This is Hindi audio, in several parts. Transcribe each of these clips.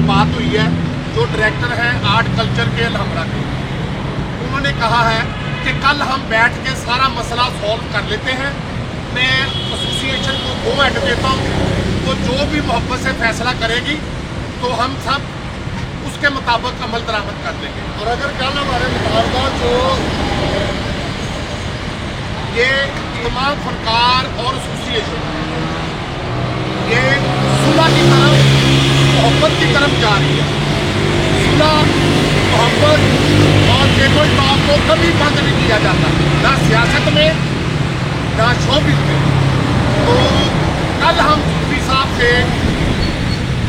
बात हुई है जो डायरेक्टर हैं आर्ट कल्चर के अलहमरा के, उन्होंने कहा है कि कल हम बैठ के सारा मसला सॉल्व कर लेते हैं। मैं एसोसिएशन को गो एड देता हूँ, तो जो भी मोहब्बत से फैसला करेगी तो हम सब उसके मुताबिक अमल दरामद कर लेंगे। और अगर कल हमारे मुताबिक जो ये तमाम फनकार और एसोसिएशन ये सुलह की तरफ, मोहब्बत की तरफ जा रही है। सुलह, मोहब्बत और टेबल टॉक को कभी बंद नहीं किया जाता, ना सियासत में ना शोबिज़ में। तो कल हम सूफी साहब से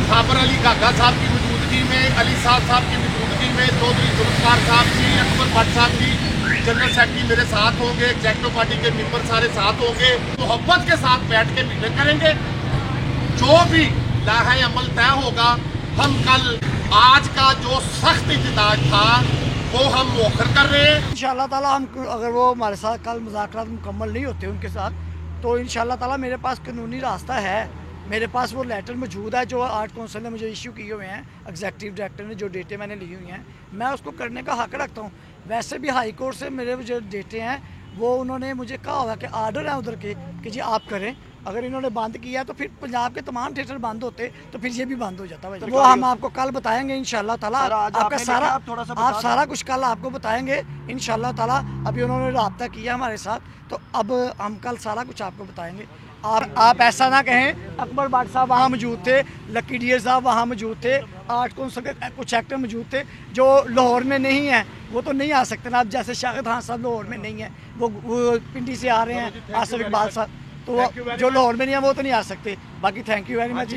साबर अली काका साहब की मौजूदगी में, अली साहब की मौजूदगी में, चौधरी जुल्फ़िकार साहब की, अकबर भट्ट साहब की, जनरल सेक्रेटरी मेरे साथ होंगे, एग्जेक्टिव पार्टी के मेंबर सारे साथ होंगे। मोहब्बत के साथ बैठ के मीटिंग करेंगे। जो भी लाहे अमल तय होगा, हम कल आज का जो सख्त इhtजाज था वो हम मौखर कर रहे हैं। इंशाअल्लाह ताला हम अगर वो हमारे साथ कल मुज़ाकरात मुकम्मल नहीं होते उनके साथ, तो इंशाअल्लाह ताला मेरे पास कानूनी रास्ता है। मेरे पास वो लेटर मौजूद है जो आर्ट काउंसिल ने मुझे इशू किए हुए हैं, एग्जेक्टिव डायरेक्टर ने जो डेटे मैंने ली हुई हैं, मैं उसको करने का हक रखता हूँ। वैसे भी हाई कोर्ट से मेरे जो डेटे हैं वो उन्होंने मुझे कहा हुआ कि आर्डर है उधर के कि जी आप करें। अगर इन्होंने बंद किया तो फिर पंजाब के तमाम थिएटर बंद होते, तो फिर ये भी बंद हो जाता। तो वो हम आपको कल बताएंगे इंशाल्लाह ताला। आपका सारा आप सारा कुछ कल आपको बताएंगे इंशाल्लाह ताला। अभी उन्होंने रब्ता किया हमारे साथ, तो अब हम कल सारा कुछ आपको बताएंगे। आप ऐसा ना कहें, अकबर भट्ट साहब वहाँ मौजूद थे, लकी डियर साहब वहाँ मौजूद थे, आर्ट काउंसिल के कुछ एक्टर मौजूद थे जो लाहौर में नहीं हैं, वो तो नहीं आ सकते ना। अब जैसे शाहिद खान साहब लाहौर में नहीं है, वो पिंडी से आ रहे हैं, आसिफ इकबाल साहब, तो जो लाहौर में नहीं है वो तो नहीं आ सकते। बाकी थैंक यू वेरी मच।